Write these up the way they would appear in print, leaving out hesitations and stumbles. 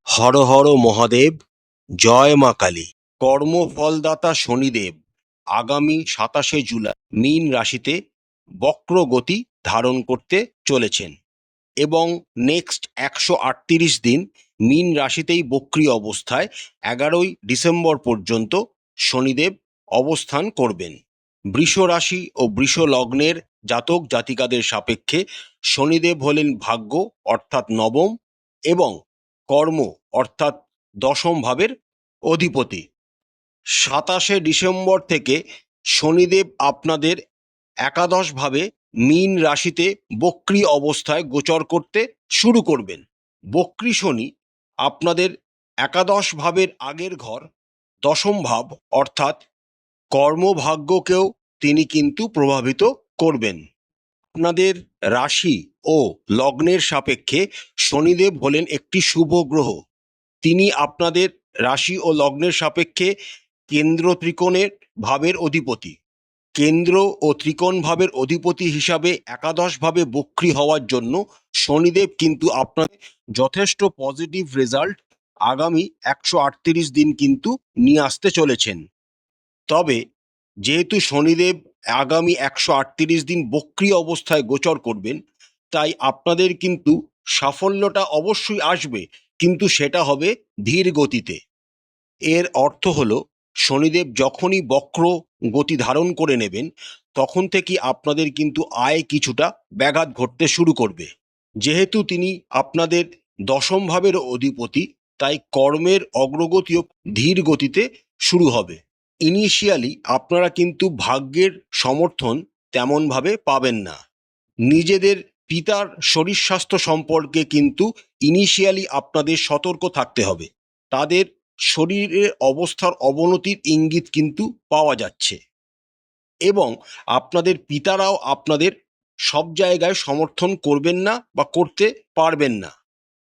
হর হর মহাদেব, জয় মা কালী। কর্মফলদাতা শনিদেব আগামী 27শে জুলাই মীন রাশিতে বক্র গতি ধারণ করতে চলেছেন এবং নেক্সট 138 দিন মীন রাশিতেই বক্রী অবস্থায় 11ই ডিসেম্বর পর্যন্ত শনিদেব অবস্থান করবেন। বৃষ রাশি ও বৃষ লগ্নের জাতক জাতিকাদের সাপেক্ষে শনিদেব হলেন ভাগ্য অর্থাৎ নবম এবং কর্ম অর্থাৎ দশম ভাবের অধিপতি। 27শে ডিসেম্বর থেকে শনিদেব আপনাদের একাদশভাবে মীন রাশিতে বক্রী অবস্থায় গোচর করতে শুরু করবেন। বক্রী শনি আপনাদের একাদশ ভাবের আগের ঘর দশম ভাব অর্থাৎ কর্মভাগ্যকেও তিনি কিন্তু প্রভাবিত করবেন। আপনাদের রাশি ও লগ্নের সাপেক্ষে শনিদেব হলেন একটি শুভ গ্রহ। তিনি আপনাদের রাশি ও লগ্নের সাপেক্ষে কেন্দ্র ত্রিকোণের ভাবের অধিপতি। কেন্দ্র ও ত্রিকোণ ভাবের অধিপতি হিসাবে একাদশভাবে বক্রী হওয়ার জন্য শনিদেব কিন্তু আপনাদের যথেষ্ট পজিটিভ রেজাল্ট আগামী 138 দিন কিন্তু নিয়ে আসতে চলেছেন। তবে যেহেতু শনিদেব আগামী 138 দিন বক্রী অবস্থায় গোচর করবেন, তাই আপনাদের কিন্তু সাফল্যটা অবশ্যই আসবে, কিন্তু সেটা হবে ধীর গতিতে। এর অর্থ হলো শনিদেব যখনই বক্র গতি ধারণ করে নেবেন তখন থেকে আপনাদের কিন্তু আয় কিছুটা ব্যাঘাত ঘটতে শুরু করবে। যেহেতু তিনি আপনাদের দশম ভাবের অধিপতি, তাই কর্মের অগ্রগতিও ধীর গতিতে শুরু হবে। ইনিশিয়ালি আপনারা কিন্তু ভাগ্যের সমর্থন তেমনভাবে পাবেন না। নিজেদের পিতার শরীর স্বাস্থ্য সম্পর্কে কিন্তু ইনিশিয়ালি আপনাদের সতর্ক থাকতে হবে। তাদের শরীরের অবস্থার অবনতির ইঙ্গিত কিন্তু পাওয়া যাচ্ছে এবং আপনাদের পিতারাও আপনাদের সব জায়গায় সমর্থন করবেন না বা করতে পারবেন না।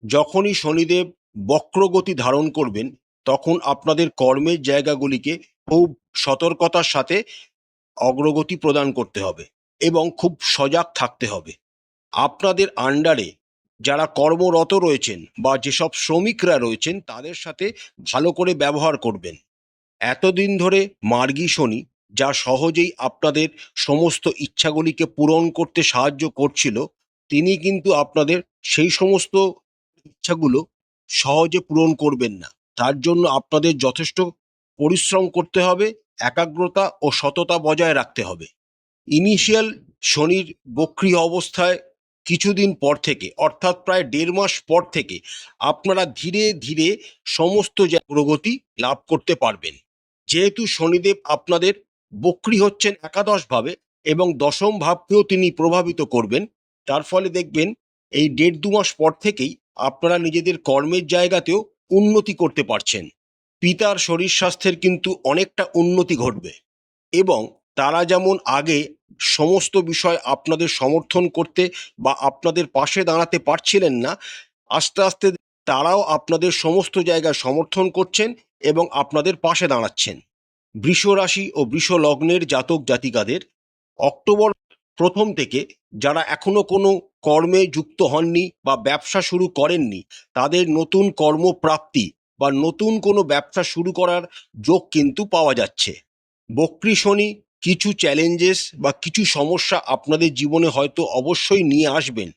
যখনই শনিদেব বক্রগতি ধারণ করবেন তখন আপনাদের কর্মের জায়গাগুলিকে খুব সতর্কতার সাথে অগ্রগতি প্রদান করতে হবে এবং খুব সজাগ থাকতে হবে। আপনাদের আন্ডারে যারা কর্মরত রয়েছেন বা যেসব শ্রমিকরা রয়েছেন তাদের সাথে ভালো করে ব্যবহার করবেন। এতদিন ধরে মার্গী শনি যা সহজেই আপনাদের সমস্ত ইচ্ছাগুলিকে পূরণ করতে সাহায্য করছিল, তিনি কিন্তু আপনাদের সেই সমস্ত ইচ্ছাগুলো সহজে পূরণ করবেন না। তার জন্য আপনাদের যথেষ্ট পরিশ্রম করতে হবে, একাগ্রতা ও সততা বজায় রাখতে হবে। ইনিশিয়াল শনির বক্রী অবস্থায় কিছুদিন পর থেকে অর্থাৎ প্রায় 1.5 মাস পর থেকে আপনারা ধীরে ধীরে সমস্ত প্রগতি লাভ করতে পারবেন। যেহেতু শনিদেব আপনাদের বক্রী হচ্ছেন একাদশভাবে এবং দশম ভাবকেও তিনি প্রভাবিত করবেন, তার ফলে দেখবেন এই 1.5-2 মাস পর থেকেই আপনারা নিজেদের কর্মের জায়গাতেও উন্নতি করতে পারছেন। পিতার শরীর স্বাস্থ্যের কিন্তু অনেকটা উন্নতি ঘটবে এবং তারা যেমন আগে সমস্ত বিষয় আপনাদের সমর্থন করতে বা আপনাদের পাশে দাঁড়াতে পারছিলেন না, আস্তে আস্তে তারাও আপনাদের সমস্ত জায়গায় সমর্থন করছেন এবং আপনাদের পাশে দাঁড়াচ্ছেন। বৃষ রাশি ও বৃষ লগ্নের জাতক জাতিকাদের অক্টোবর প্রথম থেকে যারা এখনো কোনো কর্মে যুক্ত হননি বা ব্যবসা শুরু করেননি, তাদের নতুন কর্মপ্রাপ্তি বা নতুন কোনো ব্যবসা শুরু করার যোগ কিন্তু পাওয়া যাচ্ছে। বক্রী শনি কিছু চ্যালেঞ্জেস বা কিছু সমস্যা আপনাদের জীবনে হয়তো অবশ্যই নিয়ে আসবেন,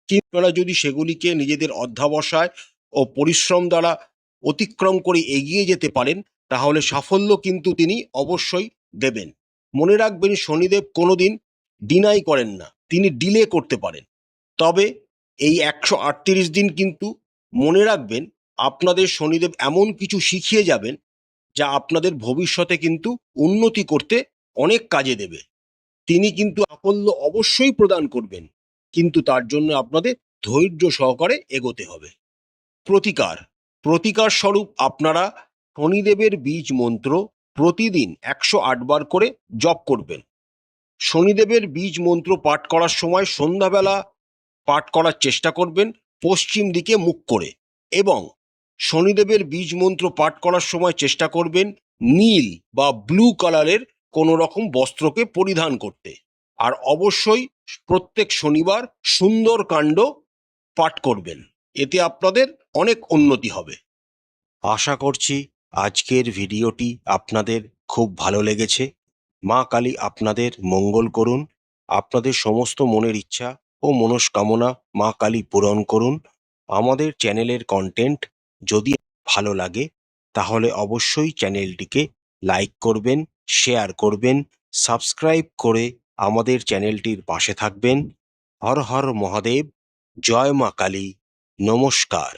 কিন্তু আপনারা যদি সেগুলিকে নিজেদের অধ্যবসায় ও পরিশ্রম দ্বারা অতিক্রম করে এগিয়ে যেতে পারেন তাহলে সাফল্য কিন্তু তিনি অবশ্যই দেবেন। মনে রাখবেন শনিদেব কোনোদিন ডিনাই করেন না, তিনি ডিলে করতে পারেন। তবে এই 138 দিন কিন্তু মনে রাখবেন আপনাদের শনিদেব এমন কিছু শিখিয়ে যাবেন যা আপনাদের ভবিষ্যতে কিন্তু উন্নতি করতে অনেক কাজে দেবে। তিনি কিন্তু সাফল্য অবশ্যই প্রদান করবেন, কিন্তু তার জন্য আপনাদের ধৈর্য সহকারে এগোতে হবে। প্রতিকার প্রতিকার স্বরূপ আপনারা শনিদেবের বীজ মন্ত্র প্রতিদিন 108 বার করে জপ করবেন। শনিদেবের বীজ মন্ত্র পাঠ করার সময় সন্ধ্যাবেলা পাঠ করার চেষ্টা করবেন পশ্চিম দিকে মুখ করে এবং শনিদেবের বীজ মন্ত্র পাঠ করার সময় চেষ্টা করবেন নীল বা ব্লু কালারের কোনো রকম বস্ত্রকে পরিধান করতে। আর অবশ্যই প্রত্যেক শনিবার সুন্দরকাণ্ড পাঠ করবেন, এতে আপনাদের অনেক উন্নতি হবে। আশা করছি আজকের ভিডিওটি আপনাদের খুব ভালো লেগেছে। মা কালী আপনাদের মঙ্গল করুন, আপনাদের সমস্ত মনের ইচ্ছা ও মনস্কামনা মা কালী পূরণ করুন। আমাদের চ্যানেলের কন্টেন্ট যদি ভালো লাগে তাহলে অবশ্যই চ্যানেলটিকে লাইক করবেন, শেয়ার করবেন, সাবস্ক্রাইব করে আমাদের চ্যানেলটির পাশে থাকবেন। হর হর মহাদেব, জয় মা কালী, নমস্কার।